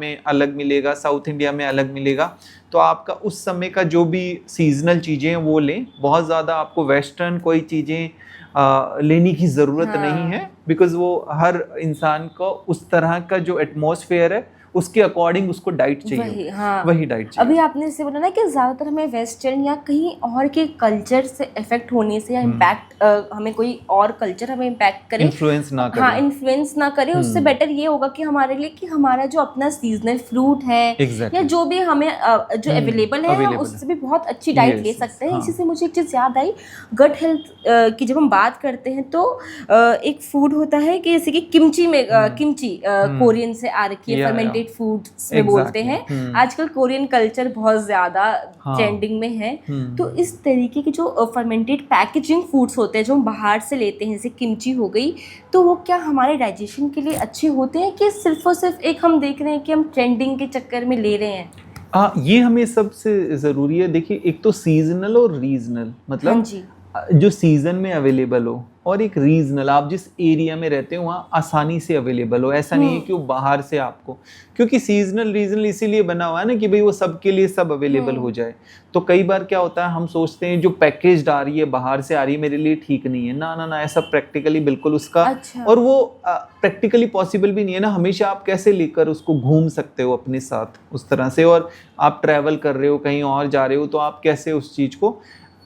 में अलग मिलेगा, साउथ इंडिया में अलग मिलेगा। तो आपका उस समय का जो भी सीजनल चीज़ें हैं वो लें। बहुत ज़्यादा आपको वेस्टर्न कोई चीज़ें लेने की ज़रूरत नहीं है, बिकॉज़ वो हर इंसान को उस तरह का जो एटमॉस्फेयर है उसके अकॉर्डिंग उसको डाइट चाहिए, वही डाइट चाहिए। अभी आपने जैसे बोला ना कि ज़्यादातर हमें वेस्टर्न या कहीं और के कल्चर से इफेक्ट होने से या इम्पैक्ट, हमें कोई और कल्चर हमें इम्पैक्ट करे, इन्फ्लुएंस ना करे। हाँ, इन्फ्लुएंस ना करे। उससे बेटर ये होगा कि हमारे लिए कि हमारा जो अपना सीजनल फ्रूट है या जो भी हमें जो अवेलेबल है, हम उससे भी बहुत अच्छी डाइट ले सकते हैं। इसी से मुझे एक चीज़ याद आई, गट हेल्थ की जब हम बात करते हैं तो एक फूड होता है कि जैसे कि किमची में, किमची कोरियन से आ रखी है, फर्मेंटेड फूड्स में बोलते हैं। आजकल कोरियन कल्चर बहुत ज्यादा ट्रेंडिंग में है। तो इस तरीके की जो फर्मेंटेड पैकेजिंग फूड्स होते हैं जो हम बाहर से लेते हैं, जैसे किमची हो गई, तो वो क्या हमारे डाइजेशन के लिए अच्छे होते हैं कि सिर्फ और सिर्फ एक हम देख रहे हैं कि हम ट्रेंडिंग के चक्कर में ले रहे हैं? ये हमें सबसे ज़रूरी है। देखिए, एक तो सीजनल और रीजनल, मतलब जो सीज़न में अवेलेबल हो, और एक रीजनल, आप जिस एरिया में रहते हो वहाँ आसानी से अवेलेबल हो। ऐसा नहीं है कि वो बाहर से आपको, क्योंकि सीजनल रीजनल इसीलिए बना हुआ है ना कि भाई वो सबके लिए सब अवेलेबल हो जाए। तो कई बार क्या होता है, हम सोचते हैं जो पैकेज्ड आ रही है, बाहर से आ रही है, मेरे लिए ठीक नहीं है। ना ना ना, ऐसा प्रैक्टिकली बिल्कुल उसका और वो प्रैक्टिकली पॉसिबल भी नहीं है ना। हमेशा आप कैसे लेकर उसको घूम सकते हो अपने साथ उस तरह से, और आप ट्रैवल कर रहे हो, कहीं और जा रहे हो, तो आप कैसे उस चीज़ को,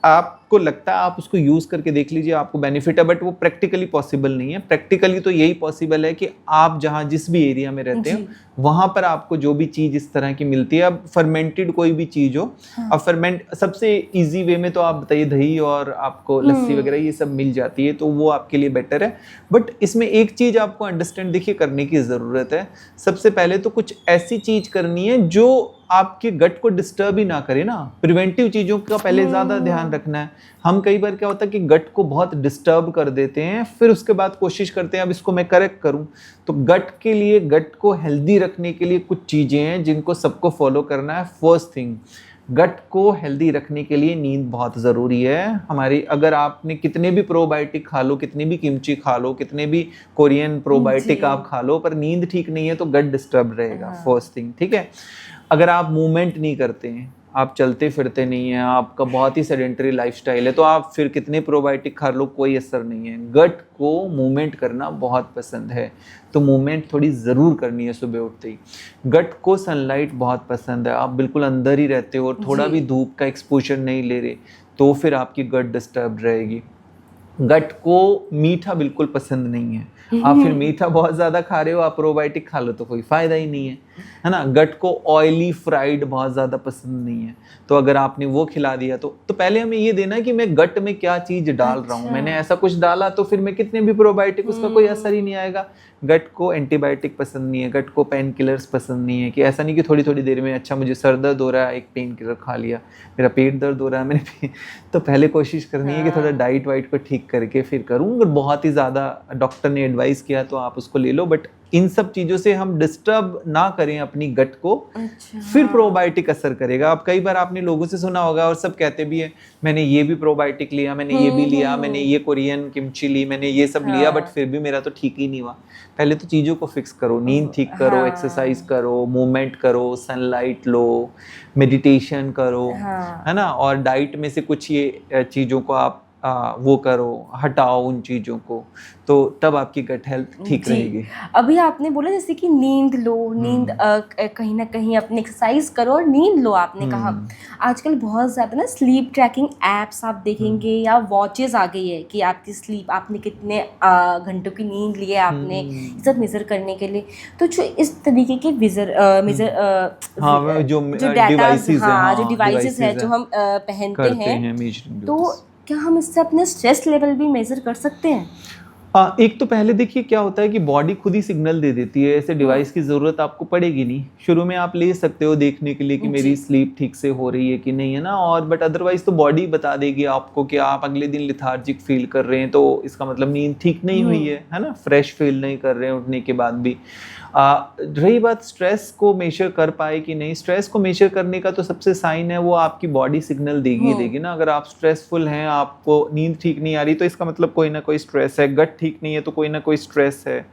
आपको लगता है आप उसको यूज़ करके देख लीजिए, आपको बेनिफिट है, बट वो प्रैक्टिकली पॉसिबल नहीं है। प्रैक्टिकली तो यही पॉसिबल है कि आप जहाँ जिस भी एरिया में रहते हो वहाँ पर आपको जो भी चीज़ इस तरह की मिलती है, अब फर्मेंटेड कोई भी चीज़ हो, अब फर्मेंट सबसे इजी वे में तो आप बताइए दही और आपको लस्सी वगैरह ये सब मिल जाती है, तो वो आपके लिए बेटर है। बट इसमें एक चीज़ आपको अंडरस्टैंड देखिए करने की ज़रूरत है। सबसे पहले तो कुछ ऐसी चीज़ करनी है जो आपके गट को डिस्टर्ब ही ना करे ना। प्रिवेंटिव चीज़ों का पहले ज़्यादा ध्यान रखना है। हम कई बार क्या होता है कि गट को बहुत डिस्टर्ब कर देते हैं, फिर उसके बाद कोशिश करते हैं अब इसको मैं करेक्ट करूं। तो गट के लिए, गट को हेल्दी रखने के लिए कुछ चीज़ें हैं जिनको सबको फॉलो करना है। फर्स्ट थिंग, गट को हेल्दी रखने के लिए नींद बहुत ज़रूरी है हमारी। अगर आपने कितने भी प्रोबायोटिक खा लो, कितनी भी किमची खा लो, कितने भी कोरियन प्रोबायोटिक आप खा लो, पर नींद ठीक नहीं है तो गट डिस्टर्ब रहेगा। फर्स्ट थिंग, ठीक है। अगर आप मूवमेंट नहीं करते हैं, आप चलते फिरते नहीं हैं, आपका बहुत ही सेडेंटरी लाइफस्टाइल है, तो आप फिर कितने प्रोबायोटिक खा लो कोई असर नहीं है। गट को मूवमेंट करना बहुत पसंद है, तो मूवमेंट थोड़ी ज़रूर करनी है सुबह उठते ही। गट को सनलाइट बहुत पसंद है, आप बिल्कुल अंदर ही रहते हो और थोड़ा भी धूप का एक्सपोजर नहीं ले रहे, तो फिर आपकी गट डिस्टर्ब रहेगी। गट को मीठा बिल्कुल पसंद नहीं है। आप फिर मीठा बहुत ज़्यादा खा रहे हो, आप प्रोबायोटिक खा लो तो कोई फ़ायदा ही नहीं है ना। गट को ऑयली फ्राइड बहुत ज़्यादा पसंद नहीं है, तो अगर आपने वो खिला दिया तो पहले हमें ये देना है कि मैं गट में क्या चीज़ डाल रहा हूँ। मैंने ऐसा कुछ डाला तो फिर मैं कितने भी प्रोबायोटिक, उसका कोई असर ही नहीं आएगा। गट को एंटीबायोटिक पसंद नहीं है, गट को पेन किलर्स पसंद नहीं है, कि ऐसा नहीं कि थोड़ी थोड़ी देर में अच्छा मुझे सर दर्द हो रहा है एक पेन किलर खा लिया, मेरा पेट दर्द हो रहा है मैंने तो पहले कोशिश करनी है कि थोड़ा डाइट वाइट को ठीक करके फिर करूँ। अगर बहुत ही ज़्यादा डॉक्टर ने एडवाइस किया तो आप उसको ले लो, बट इन सब चीज़ों से हम डिस्टर्ब ना करें अपनी गट को। फिर प्रोबायोटिक असर करेगा। अब कई बार आपने लोगों से सुना होगा और सब कहते भी हैं, मैंने ये भी प्रोबायोटिक लिया, मैंने ये भी लिया, मैंने ये कोरियन किमची ली, मैंने ये सब लिया, बट फिर भी मेरा तो ठीक ही नहीं हुआ। पहले तो चीज़ों को फिक्स करो, नींद ठीक करो, एक्सरसाइज करो, मूवमेंट करो, सनलाइट लो, मेडिटेशन करो, है ना, और डाइट में से कुछ ये चीज़ों को आप वो करो, हटाओ उन चीज़ों को, तो तब आपकी गट हेल्थ ठीक रहेगी। अभी आपने बोला जैसे कि नींद लो, नींद कहीं ना कहीं अपनी एक्सरसाइज करो और नींद लो। आपने कहा आजकल बहुत ज़्यादा ना स्लीप ट्रैकिंग एप्स आप देखेंगे या वॉचेस आ गई है कि आपकी स्लीप, आपने कितने घंटों की नींद ली है, आपने सब मेज़र करने के लिए। तो जो इस तरीके के जो डिवाइसेस है जो हम पहनते हैं, तो क्या हम इससे अपने स्ट्रेस लेवल भी मेजर कर सकते हैं? एक तो पहले देखिए क्या होता है कि बॉडी खुद ही सिग्नल दे देती है, ऐसे डिवाइस की ज़रूरत आपको पड़ेगी नहीं। शुरू में आप ले सकते हो देखने के लिए कि मेरी स्लीप ठीक से हो रही है कि नहीं, है ना, और बट अदरवाइज तो बॉडी बता देगी आपको कि आप अगले दिन लिथार्जिक फील कर रहे हैं, तो इसका मतलब नींद ठीक नहीं हुई है ना, फ्रेश फील नहीं कर रहे हैं उठने के बाद भी। रही बात स्ट्रेस को मेजर कर पाए कि नहीं, स्ट्रेस को मेजर करने का तो सबसे साइन है वो आपकी बॉडी सिग्नल देगी ना। अगर आप स्ट्रेसफुल हैं, आपको नींद ठीक नहीं आ रही, तो इसका मतलब कोई ना कोई स्ट्रेस है। गट ठीक नहीं है तो कोई ना कोई स्ट्रेस है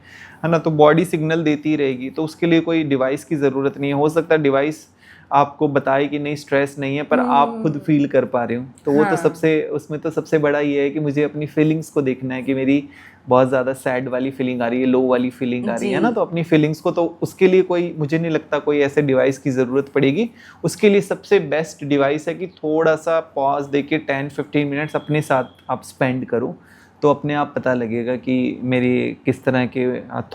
ना। तो बॉडी सिग्नल देती रहेगी, तो उसके लिए कोई डिवाइस की ज़रूरत नहीं है। हो सकता है डिवाइस आपको बताए कि नहीं स्ट्रेस नहीं है, पर आप खुद फील कर पा रहे हो, तो वो तो सबसे, उसमें तो सबसे बड़ा ये है कि मुझे अपनी फीलिंग्स को देखना है कि मेरी बहुत ज़्यादा सैड वाली फीलिंग आ रही है, लो वाली फीलिंग आ रही है ना। तो अपनी फीलिंग्स को, तो उसके लिए कोई, मुझे नहीं लगता कोई ऐसे डिवाइस की ज़रूरत पड़ेगी। उसके लिए सबसे बेस्ट डिवाइस है कि थोड़ा सा पॉज दे के 10-15 मिनट्स अपने साथ आप स्पेंड करो, तो अपने आप पता लगेगा कि मेरे किस तरह के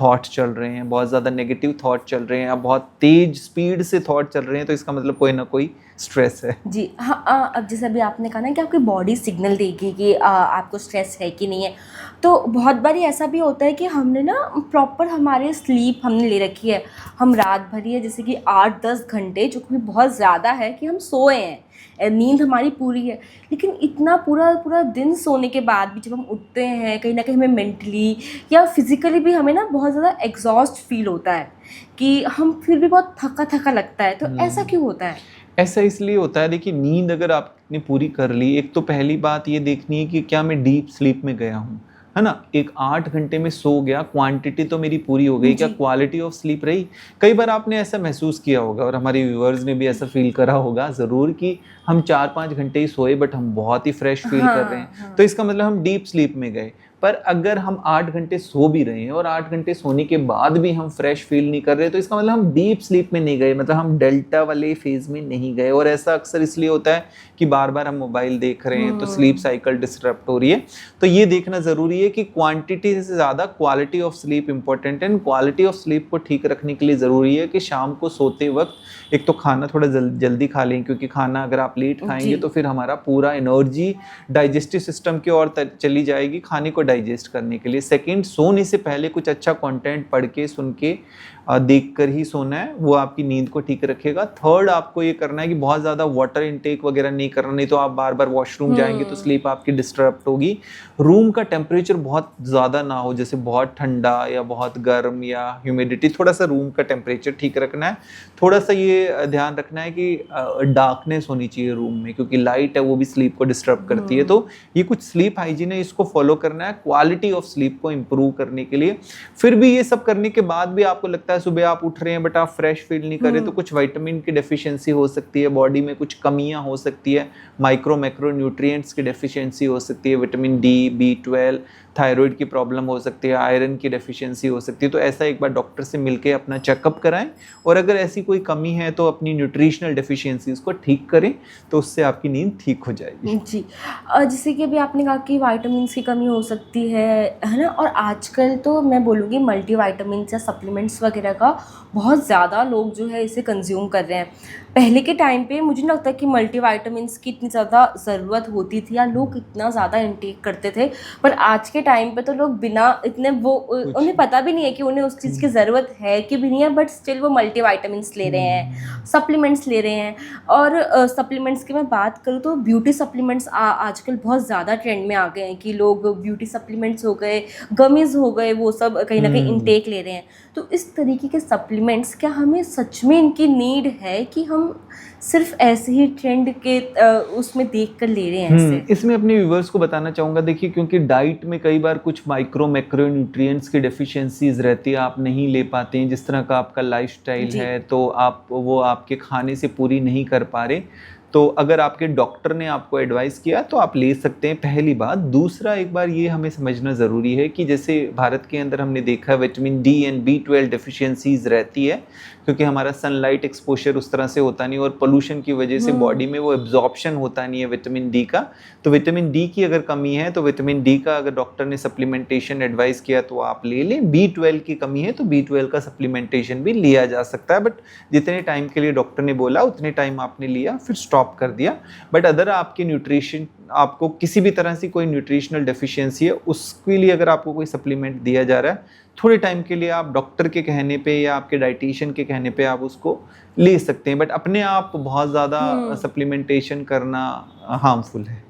थॉट चल रहे हैं। बहुत ज़्यादा नेगेटिव थॉट चल रहे हैं, बहुत तेज स्पीड से थॉट चल रहे हैं, तो इसका मतलब कोई ना कोई स्ट्रेस है। जी हाँ, अब जैसे अभी आपने कहा ना कि आपकी बॉडी सिग्नल देगी कि आपको स्ट्रेस है कि नहीं है, तो बहुत बारी ऐसा भी होता है कि हमने ना प्रॉपर हमारे स्लीप हमने ले रखी है, हम रात भरी है जैसे कि 8-10 घंटे, जो कि बहुत ज़्यादा है कि हम सोए हैं, नींद हमारी पूरी है, लेकिन इतना पूरा दिन सोने के बाद भी जब हम उठते हैं, कहीं ना कहीं हमें मेंटली या फिज़िकली भी हमें ना बहुत ज़्यादा एग्जॉस्ट फील होता है कि हम फिर भी बहुत थका थका लगता है। तो ऐसा क्यों होता है? ऐसा इसलिए होता है, देखिए नींद अगर आपने पूरी कर ली, एक तो पहली बात ये देखनी है कि क्या मैं डीप स्लीप में गया हूँ, है ना। एक 8 घंटे में सो गया, क्वांटिटी तो मेरी पूरी हो गई, क्या क्वालिटी ऑफ स्लीप रही। कई बार आपने ऐसा महसूस किया होगा, और हमारे व्यूअर्स ने भी ऐसा फील करा होगा ज़रूर, कि हम 4-5 घंटे ही सोए बट हम बहुत ही फ्रेश फील कर रहे हैं, तो इसका मतलब हम डीप स्लीप में गए। पर अगर हम 8 घंटे सो भी रहे हैं और 8 घंटे सोने के बाद भी हम फ्रेश फील नहीं कर रहे, तो इसका मतलब हम डीप स्लीप में नहीं गए, मतलब हम डेल्टा वाले फेज में नहीं गए। और ऐसा अक्सर इसलिए होता है कि बार बार हम मोबाइल देख रहे हैं, तो स्लीप साइकिल डिस्टर्ब हो रही है। तो ये देखना ज़रूरी है कि क्वांटिटी से ज़्यादा क्वालिटी ऑफ स्लीप इंपॉर्टेंट है। क्वालिटी ऑफ स्लीप को ठीक रखने के लिए ज़रूरी है कि शाम को सोते वक्त एक तो खाना थोड़ा जल्दी खा लें, क्योंकि खाना अगर आप लेट खाएंगे तो फिर हमारा पूरा एनर्जी डाइजेस्टिव सिस्टम की ओर चली जाएगी खाने को डाइजेस्ट करने के लिए। सेकंड, सोने से पहले कुछ अच्छा कंटेंट पढ़ के, सुन के, देख कर ही सोना है, वो आपकी नींद को ठीक रखेगा। थर्ड, आपको ये करना है कि बहुत ज़्यादा वाटर इनटेक वगैरह नहीं करना, नहीं तो आप बार बार वॉशरूम जाएंगे तो स्लीप आपकी डिस्टर्ब होगी। रूम का टेम्परेचर बहुत ज़्यादा ना हो, जैसे बहुत ठंडा या बहुत गर्म या ह्यूमिडिटी, थोड़ा सा रूम का टेम्परेचर ठीक रखना है। थोड़ा सा ये ध्यान रखना है कि डार्कनेस होनी चाहिए रूम में, क्योंकि लाइट है वो भी स्लीप को डिस्टर्ब करती है। तो ये कुछ स्लीप हाइजीन है, इसको फॉलो करना है क्वालिटी ऑफ स्लीप को इम्प्रूव करने के लिए। फिर भी ये सब करने के बाद भी आपको लगता है सुबह आप उठ रहे हैं बट आप फ्रेश फील नहीं कर रहे, तो कुछ विटामिन की डेफिशिएंसी हो सकती है, बॉडी में कुछ कमियां हो सकती है, माइक्रो मैक्रो न्यूट्रिएंट्स की डेफिशिएंसी हो सकती है, विटामिन डी, B12, थायराइड की प्रॉब्लम हो सकती है, आयरन की डेफिशिएंसी हो सकती है। तो ऐसा एक बार डॉक्टर से मिलके अपना चेकअप कराएं, और अगर ऐसी कोई कमी है तो अपनी न्यूट्रिशनल डेफिशिएंसीज को ठीक करें, तो उससे आपकी नींद ठीक हो जाएगी। जी, जैसे कि अभी आपने कहा कि विटामिन्स की कमी हो सकती है ना, और आजकल तो मैं बोलूँगी मल्टी विटामिन्स या सप्लीमेंट्स वगैरह का बहुत ज़्यादा लोग जो है इसे कंज्यूम कर रहे हैं। पहले के टाइम पे मुझे नहीं लगता कि मल्टी विटामिन्स की इतनी ज़्यादा ज़रूरत होती थी या लोग इतना ज़्यादा इंटेक करते थे, पर आज के टाइम पे तो लोग बिना इतने उन्हें पता भी नहीं है कि उन्हें उस चीज़ की ज़रूरत है कि भी नहीं है, बट स्टिल वो मल्टी विटामिन्स ले रहे हैं, सप्लीमेंट्स ले रहे हैं। और सप्लीमेंट्स की मैं बात करूँ तो ब्यूटी सप्लीमेंट्स आजकल बहुत ज़्यादा ट्रेंड में आ गए हैं कि लोग ब्यूटी सप्लीमेंट्स हो गए, गमीज़ हो गए, वो सब कहीं ना कहीं इंटेक ले रहे हैं। तो इस तरीके के सप्लीमेंट्स क्या हमें सच में इनकी नीड है कि हम सिर्फ ऐसे ही ट्रेंड के उसमें देख कर ले रहे हैं? इसमें अपने व्यूवर्स को बताना चाहूँगा, देखिए क्योंकि डाइट में कई बार कुछ माइक्रो मैक्रो न्यूट्रिएंट्स की डेफिशिएंसीज रहती है, आप नहीं ले पाते हैं, जिस तरह का आपका लाइफस्टाइल है, तो आप वो आपके खाने से पूरी नहीं कर पा रहे। तो अगर आपके डॉक्टर ने आपको एडवाइस किया तो आप ले सकते हैं, पहली बात। दूसरा, एक बार ये हमें समझना ज़रूरी है कि जैसे भारत के अंदर हमने देखा vitamin D and B12 deficiencies रहती है, क्योंकि हमारा सनलाइट एक्सपोजर उस तरह से होता नहीं, और पोल्यूशन की वजह से बॉडी में वो एब्जॉर्प्शन होता नहीं है विटामिन डी का। तो विटामिन डी की अगर कमी है तो विटामिन डी का अगर डॉक्टर ने सप्लीमेंटेशन एडवाइस किया तो आप ले लें। B12 की कमी है तो B12 का सप्लीमेंटेशन भी लिया जा सकता है, बट जितने टाइम के लिए डॉक्टर ने बोला उतने टाइम आपने लिया, फिर स्टॉप कर दिया। बट अदर आपके न्यूट्रिशन, आपको किसी भी तरह से कोई न्यूट्रिशनल डेफिशिएंसी है, उसके लिए अगर आपको कोई सप्लीमेंट दिया जा रहा है, थोड़े टाइम के लिए आप डॉक्टर के कहने पे या आपके डाइटिशियन के कहने पे आप उसको ले सकते हैं, बट अपने आप बहुत ज़्यादा सप्लीमेंटेशन करना हार्मफुल है।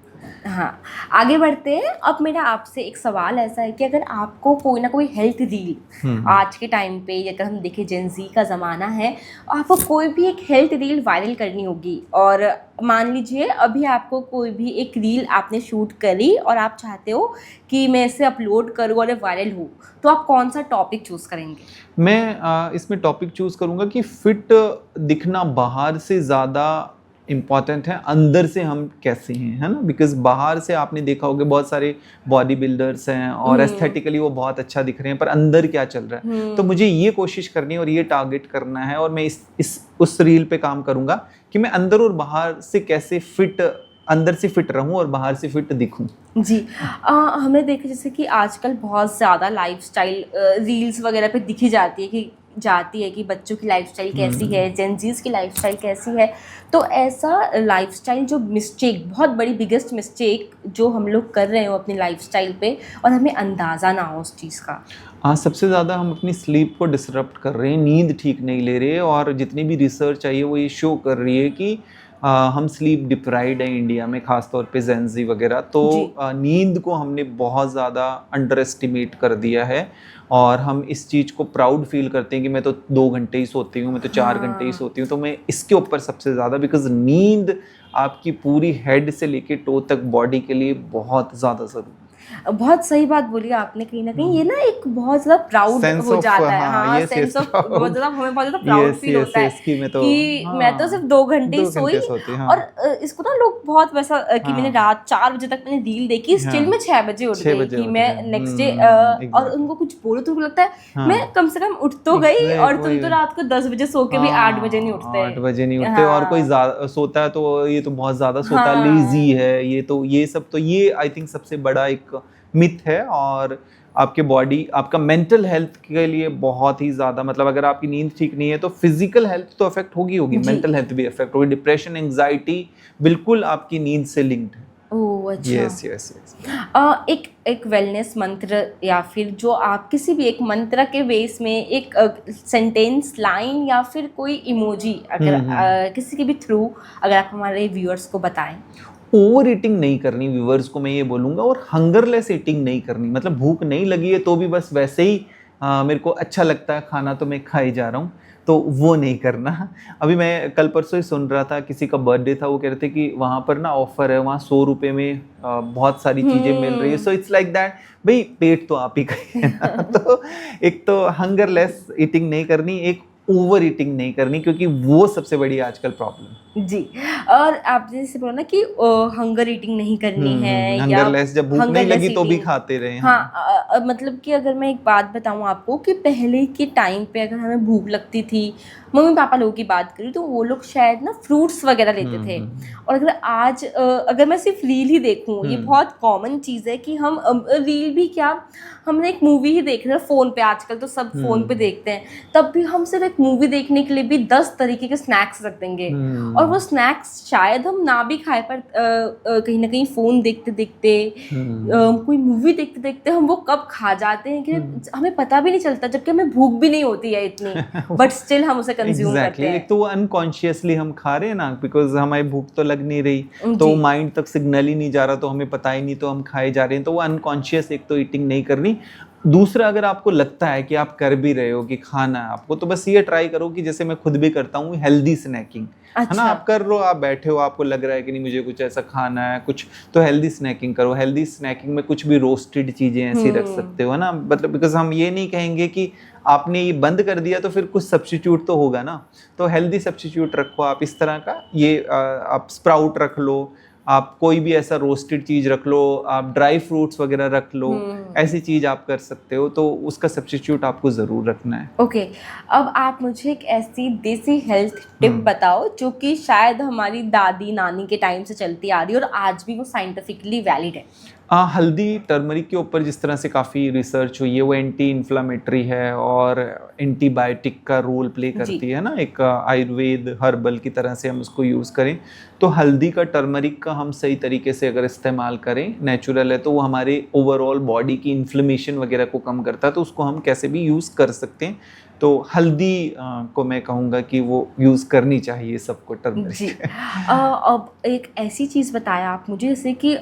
हाँ, आगे बढ़ते हैं। अब मेरा आपसे एक सवाल ऐसा है कि अगर आपको कोई ना कोई हेल्थ रील आज के टाइम पे, अगर हम देखें जेन ज़ी का ज़माना है, आपको कोई भी एक हेल्थ रील वायरल करनी होगी, और मान लीजिए अभी आपको कोई भी एक रील आपने शूट करी और आप चाहते हो कि मैं इसे अपलोड करूँ और वायरल हो, तो आप कौन सा टॉपिक चूज़ करेंगे? मैं इसमें टॉपिक चूज़ करूँगा कि फिट दिखना बाहर से ज़्यादा इम्पॉर्टेंट है, अंदर से हम कैसे हैं, है ना? बिकॉज़ बाहर से आपने देखा होगा बहुत सारे बॉडी बिल्डर्स हैं और एस्थेटिकली वो बहुत अच्छा दिख रहे हैं, पर अंदर क्या चल रहा है? तो मुझे ये कोशिश करनी है और ये टारगेट करना है, और मैं उस रील पे काम करूँगा कि मैं अंदर और बाहर से कैसे फिट, अंदर से फिट रहूँ और बाहर से फिट दिखूँ। जी, हमने देखा जैसे कि आजकल बहुत ज़्यादा लाइफस्टाइल रील्स वगैरह पे दिखी जाती है कि बच्चों की लाइफस्टाइल कैसी है, जेनजीज की लाइफस्टाइल कैसी है। तो ऐसा लाइफस्टाइल जो मिस्टेक, बहुत बड़ी बिगेस्ट मिस्टेक जो हम लोग कर रहे हो अपनी लाइफस्टाइल पे और हमें अंदाज़ा ना हो उस चीज़ का। हाँ, सबसे ज़्यादा हम अपनी स्लीप को डिसरप्ट कर रहे हैं, नींद ठीक नहीं ले रहे, और जितनी भी रिसर्च आई है वो ये शो कर रही है कि हम स्लीप डिप्राइव्ड हैं इंडिया में, खासतौर पे जेन ज़ी वगैरह। तो नींद को हमने बहुत ज़्यादा अंडर एस्टिमेट कर दिया है, और हम इस चीज़ को प्राउड फील करते हैं कि मैं तो 2 घंटे ही सोती हूँ, मैं तो 4 घंटे ही सोती हूँ। तो मैं इसके ऊपर सबसे ज़्यादा, बिकॉज नींद आपकी पूरी हेड से लेके टो तक बॉडी के लिए बहुत ज़्यादा ज़रूरी है। बहुत सही बात बोली आपने। कहीं ना कहीं ये ना एक बहुत ज़्यादा प्राउड हो जाता है। हाँ, सेंस ऑफ बहुत ज़्यादा, हमें बहुत ज़्यादा प्राउड फील होता है कि मैं तो सिर्फ 2 घंटे सोई। और इसको ना लोग बहुत वैसा कि मैंने रात 4 बजे तक मैंने रील देखी, स्टिल में 6 बजे उठ गई कि मैं नेक्स्ट डे, और उनको कुछ बोलो तो उनको लगता है मैं कम से कम उठ तो गई, और तुम तो रात को 10 बजे सो के भी 8 बजे नहीं उठते। 8 बजे नहीं उठते, और कोई सोता है तो ये तो बहुत ज़्यादा सोता है, लेजी है ये, तो ये सब, तो ये आई थिंक सबसे बड़ा एक मिथ है। और आपके बॉडी, आपका मेंटल हेल्थ के लिए बहुत ही ज़्यादा, मतलब अगर आपकी नींद ठीक नहीं है तो फिजिकल हेल्थ तो अफेक्ट होगी, मेंटल हेल्थ भी अफेक्ट होगी। डिप्रेशन, एंजाइटी बिल्कुल आपकी नींद से लिंक्ड है। ओह अच्छा। यस। एक वेलनेस मंत्र, या फिर जो आप किसी भी एक मंत्र के बेस में एक सेंटेंस, लाइन या फिर कोई इमोजी, अगर किसी के भी थ्रू अगर आप हमारे व्यूअर्स को बताएं। ओवर ईटिंग नहीं करनी व्यूअर्स को मैं ये बोलूँगा, और हंगरलेस ईटिंग नहीं करनी, मतलब भूख नहीं लगी है तो भी बस वैसे ही मेरे को अच्छा लगता है खाना तो मैं खा ही जा रहा हूँ, तो वो नहीं करना। अभी मैं कल परसों ही सुन रहा था, किसी का बर्थडे था, वो कह रहे थे कि वहाँ पर ना ऑफर है, वहाँ 100 रुपये में बहुत सारी चीज़ें मिल रही है। सो इट्स लाइक दैट, भाई पेट तो आप ही का ही है ना। तो एक तो हंगरलेस ईटिंग नहीं करनी, एक ओवर ईटिंग नहीं करनी, क्योंकि वो सबसे बड़ी आजकल प्रॉब्लम जी। और आप जैसे बोला ना कि हंगर ईटिंग नहीं करनी है, हंगरलेस, जब भूख नहीं लगी तो भी खाते रहे। हाँ, मतलब कि अगर मैं एक बात बताऊं आपको कि पहले के टाइम पे अगर हमें भूख लगती थी, मम्मी पापा लोगों की बात करूँ तो वो लोग शायद ना फ्रूट्स वगैरह लेते थे। और अगर आज अगर मैं सिर्फ रील ही देखूं, ये बहुत कॉमन चीज़ है कि हम रील भी क्या, हमने एक मूवी ही देख रहे हैं फ़ोन पे, आजकल तो सब फ़ोन पे देखते हैं, तब भी हम सिर्फ एक मूवी देखने के लिए भी 10 तरीके के स्नैक्स रख देंगे, और वो स्नैक्स शायद हम ना भी खाए, पर कहीं ना कहीं फ़ोन देखते देखते कोई मूवी देखते देखते हम वो कब खा जाते हैं कि हमें पता भी नहीं चलता, जबकि हमें भूख भी नहीं होती है इतनी, बट स्टिल हम उसे कंज्यूम करते हैं। एक तो वो अनकॉन्शियसली हम खा रहे हैं ना, बिकॉज हमारी भूख तो लग नहीं रही, तो माइंड तक सिग्नल ही नहीं जा रहा, तो हमें पता ही नहीं, तो हम खाए जा रहे हैं। तो वो अनकॉन्शियस एक तो ईटिंग नहीं करनी। दूसरा, अगर आपको लगता है कि आप कर भी रहे हो कि खाना है आपको, तो बस ये ट्राई करो कि जैसे मैं खुद भी करता हूँ, हेल्दी स्नैकिंग। अच्छा। है ना, आप कर रहे हो, आप बैठे हो, आपको लग रहा है कि नहीं मुझे कुछ ऐसा खाना है कुछ, तो हेल्दी स्नैकिंग करो। हेल्दी स्नैकिंग में कुछ भी रोस्टेड चीज़ें ऐसी रख सकते हो, है ना, मतलब बिकॉज हम ये नहीं कहेंगे कि आपने ये बंद कर दिया तो फिर कुछ सब्स्टिट्यूट तो होगा ना, तो हेल्दी सब्स्टिट्यूट रखो आप इस तरह का। ये आप स्प्राउट रख लो, आप कोई भी ऐसा रोस्टेड चीज़ रख लो, आप ड्राई फ्रूट्स वगैरह रख लो, ऐसी चीज़ आप कर सकते हो, तो उसका सब्स्टिट्यूट आपको ज़रूर रखना है। ओके, अब आप मुझे एक ऐसी देसी हेल्थ टिप बताओ जो कि शायद हमारी दादी नानी के टाइम से चलती आ रही है और आज भी वो साइंटिफिकली वैलिड है। हल्दी, टर्मरिक के ऊपर जिस तरह से काफ़ी रिसर्च हुई है, वो एंटी इन्फ्लामेटरी है और एंटीबायोटिक का रोल प्ले करती है ना, एक आयुर्वेद हर्बल की तरह से हम उसको यूज़ करें। तो हल्दी का, टर्मरिक का हम सही तरीके से अगर इस्तेमाल करें, नेचुरल है, तो वो हमारे ओवरऑल बॉडी की इन्फ्लेमेशन वगैरह को कम करता है, तो उसको हम कैसे भी यूज़ कर सकते हैं। तो हल्दी को मैं कहूँगा कि वो यूज़ करनी चाहिए सबको, टर्मरिक। जी। अब एक ऐसी चीज़ बताया आप मुझे, जैसे कि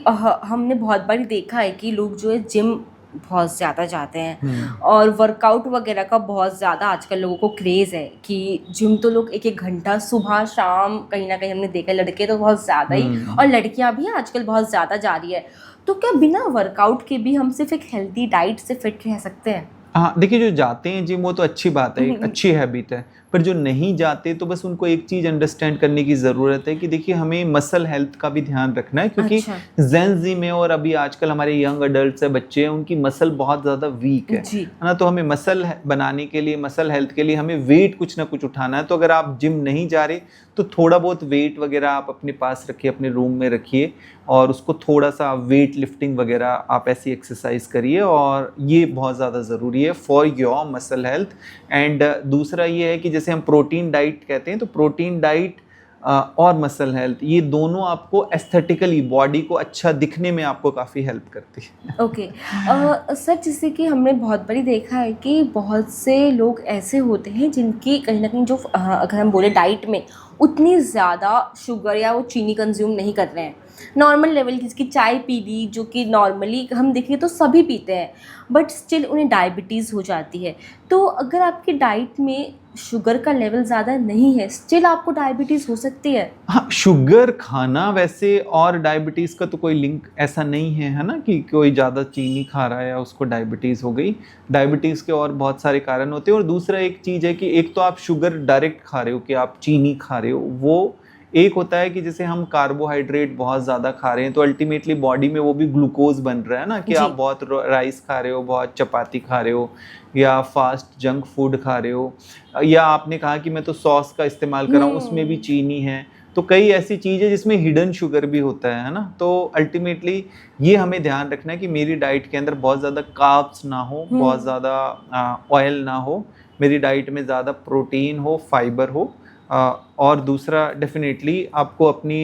हमने बहुत बार देखा है कि लोग जो है जिम बहुत ज़्यादा जाते हैं और वर्कआउट वगैरह का बहुत ज़्यादा आजकल लोगों को क्रेज़ है कि जिम तो लोग 1-1 घंटा सुबह शाम कहीं ना कहीं हमने देखा है, लड़के तो बहुत ज़्यादा ही और लड़कियां भी आजकल बहुत ज़्यादा जा रही है। तो क्या बिना वर्कआउट के भी हम सिर्फ एक हेल्दी डाइट से फिट रह सकते हैं? हाँ, देखिए जो जाते हैं जिम वो तो अच्छी बात है, एक अच्छी हैबिट है, पर जो नहीं जाते तो बस उनको एक चीज़ अंडरस्टैंड करने की ज़रूरत है कि देखिए हमें मसल हेल्थ का भी ध्यान रखना है, क्योंकि जेन जी में और अभी आजकल हमारे यंग अडल्ट है, बच्चे हैं, उनकी मसल बहुत ज़्यादा वीक है ना। तो हमें मसल बनाने के लिए, मसल हेल्थ के लिए हमें वेट कुछ ना कुछ उठाना है। तो अगर आप जिम नहीं जा रहे तो थोड़ा बहुत वेट वगैरह आप अपने पास रखिए, अपने रूम में रखिए और उसको थोड़ा सा वेट लिफ्टिंग वगैरह आप ऐसी एक्सरसाइज करिए, और ये बहुत ज़्यादा ज़रूरी है for your muscle health. And दूसरा ये है कि जैसे हम प्रोटीन डाइट कहते हैं, तो प्रोटीन डाइट और मसल हेल्थ, ये दोनों आपको एस्थेटिकली बॉडी को अच्छा दिखने में आपको काफ़ी हेल्प करती है। ओके। सर, जैसे कि हमने बहुत बारी देखा है कि बहुत से लोग ऐसे होते हैं जिनकी कहीं ना कहीं जो अगर हम बोले डाइट में उतनी ज़्यादा शुगर या वो चीनी कंज्यूम नहीं कर रहे हैं, नॉर्मल लेवल की, जिसकी चाय पी ली, जो कि नॉर्मली हम देखिए तो सभी पीते हैं, बट स्टिल उन्हें डायबिटीज़ हो जाती है। तो अगर आपकी डाइट में शुगर का लेवल ज़्यादा नहीं है, स्टिल आपको डायबिटीज़ हो सकती है? हाँ, शुगर खाना वैसे और डायबिटीज़ का तो कोई लिंक ऐसा नहीं है ना, कि कोई ज़्यादा चीनी खा रहा है या उसको डायबिटीज़ हो गई। डायबिटीज़ के और बहुत सारे कारण होते हैं। और दूसरा एक चीज़ है कि एक तो आप शुगर डायरेक्ट खा रहे हो कि आप चीनी खा रहे हो, वो एक होता है कि जैसे हम कार्बोहाइड्रेट बहुत ज़्यादा खा रहे हैं तो अल्टीमेटली बॉडी में वो भी ग्लूकोज बन रहा है ना, कि आप बहुत राइस खा रहे हो, बहुत चपाती खा रहे हो, या फास्ट जंक फूड खा रहे हो, या आपने कहा कि मैं तो सॉस का इस्तेमाल कर रहा हूँ, उसमें भी चीनी है। तो कई ऐसी चीज़ें जिसमें हिडन शुगर भी होता है ना। तो अल्टीमेटली ये हमें ध्यान रखना है कि मेरी डाइट के अंदर बहुत ज़्यादा कार्ब्स ना हो, बहुत ज़्यादा ऑयल ना हो, मेरी डाइट में ज़्यादा प्रोटीन हो, फाइबर हो। और दूसरा डेफिनेटली आपको अपनी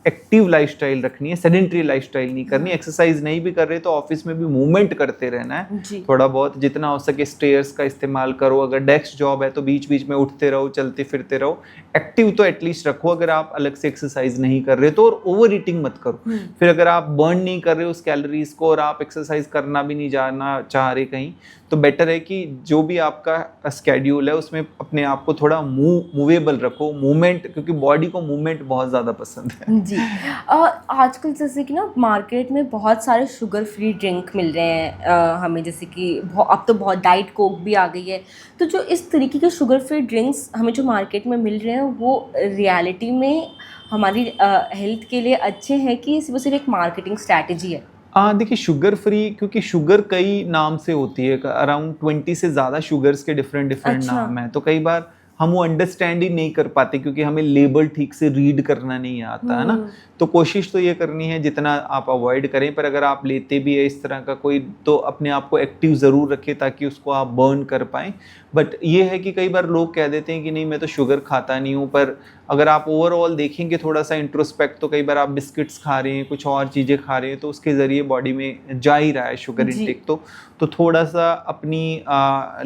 एक्टिव लाइफस्टाइल रखनी है, सेडेंटरी लाइफस्टाइल नहीं करनी। एक्सरसाइज नहीं भी कर रहे तो ऑफिस में भी मूवमेंट करते रहना है थोड़ा बहुत, जितना हो सके स्टेयर्स का इस्तेमाल करो। अगर डेस्क जॉब है तो बीच बीच में उठते रहो, चलते फिरते रहो, एक्टिव तो एटलीस्ट रखो अगर आप अलग से एक्सरसाइज नहीं कर रहे तो। और ओवर ईटिंग मत करो। फिर अगर आप बर्न नहीं कर रहे हो उस कैलोरीज को और आप एक्सरसाइज करना भी नहीं जाना चाह रहे कहीं, तो बेटर है कि जो भी आपका स्केड्यूल है उसमें अपने आप को थोड़ा मूवेबल रखो, मूवमेंट, क्योंकि बॉडी को मूवमेंट बहुत ज़्यादा पसंद है। जी। आजकल जैसे कि ना मार्केट में बहुत सारे शुगर फ्री ड्रिंक मिल रहे हैं हमें, जैसे कि अब तो बहुत डाइट कोक भी आ गई है। तो जो इस तरीके के शुगर फ्री ड्रिंक्स हमें जो मार्केट में मिल रहे हैं, वो रियलिटी में हमारी हेल्थ के लिए अच्छे हैं कि वो सिर्फ एक मार्केटिंग स्ट्रैटेजी है? देखिए शुगर फ्री, क्योंकि शुगर कई नाम से होती है, अराउंड 20 से ज़्यादा शुगर्स के डिफरेंट नाम हैं। तो कई बार हम वो अंडरस्टैंड ही नहीं कर पाते क्योंकि हमें लेबल ठीक से रीड करना नहीं आता है ना। तो कोशिश तो ये करनी है जितना आप अवॉइड करें, पर अगर आप लेते भी है इस तरह का कोई, तो अपने आप को एक्टिव ज़रूर रखें ताकि उसको आप बर्न कर पाएँ। बट ये है कि कई बार लोग कह देते हैं कि नहीं मैं तो शुगर खाता नहीं हूँ, पर अगर आप ओवरऑल देखेंगे थोड़ा सा इंट्रोस्पेक्ट, तो कई बार आप बिस्किट्स खा रहे हैं, कुछ और चीज़ें खा रहे हैं, तो उसके ज़रिए बॉडी में जा ही रहा है शुगर इंटेक। तो थोड़ा सा अपनी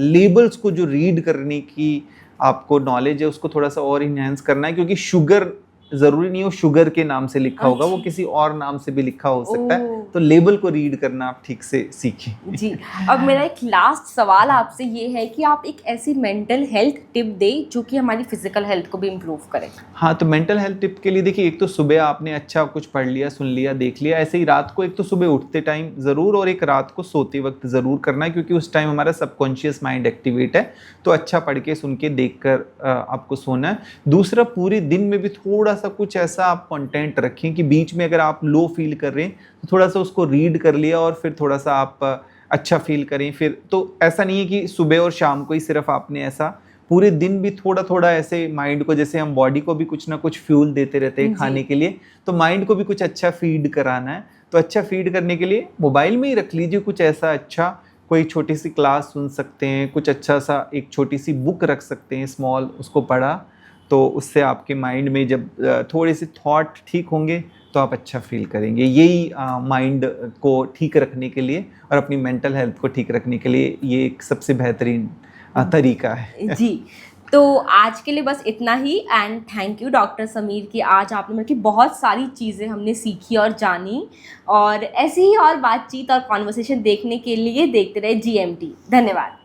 लेबल्स को जो रीड करने की आपको नॉलेज है उसको थोड़ा सा और इन्हेंस करना है, क्योंकि शुगर ज़रूरी नहीं हो शुगर के नाम से लिखा होगा, वो किसी और नाम से भी लिखा हो सकता है। तो लेबल को रीड करना आप ठीक से सीखें। जी। अब मेरा एक लास्ट सवाल आपसे ये है कि आप एक ऐसी मेंटल हेल्थ टिप दें जो कि हमारी फिजिकल हेल्थ को भी इम्प्रूव करे। हाँ, तो मेंटल हेल्थ टिप के लिए देखिए, एक तो सुबह आपने अच्छा कुछ पढ़ लिया, सुन लिया, देख लिया, ऐसे ही रात को एक तो सुबह उठते टाइम ज़रूर, और एक रात को सोते वक्त ज़रूर करना है, क्योंकि उस टाइम हमारा सबकॉन्शियस माइंड एक्टिवेट है। तो अच्छा पढ़ के, सुन के, देख कर आपको सोना है। दूसरा, पूरे दिन में भी थोड़ा सा कुछ ऐसा आप कंटेंट रखें कि बीच में अगर आप लो फील कर रहे हैं तो थोड़ा सा उसको रीड कर लिया और फिर थोड़ा सा आप अच्छा फील करें। फिर तो ऐसा नहीं है कि सुबह और शाम को ही सिर्फ आपने ऐसा, पूरे दिन भी थोड़ा थोड़ा ऐसे माइंड को, जैसे हम बॉडी को भी कुछ ना कुछ फ्यूल देते रहते हैं खाने के लिए, तो माइंड को भी कुछ अच्छा फीड कराना है। तो अच्छा फीड करने के लिए मोबाइल में ही रख लीजिए कुछ ऐसा अच्छा, कोई छोटी सी क्लास सुन सकते हैं, कुछ अच्छा सा एक छोटी सी बुक रख सकते हैं स्मॉल, उसको पढ़ा, तो उससे आपके माइंड में जब थोड़े से थॉट ठीक होंगे तो आप अच्छा फील करेंगे। यही माइंड को ठीक रखने के लिए और अपनी मेंटल हेल्थ को ठीक रखने के लिए ये एक सबसे बेहतरीन तरीका है। जी, तो आज के लिए बस इतना ही and thank you doctor Sameer कि आज आपने मतलब कि बहुत सारी चीज़ें हमने सीखी और जानी, और ऐसे ही और बातचीत और कॉन्वर्सेशन देखने के लिए देखते रहे GMT। धन्यवाद।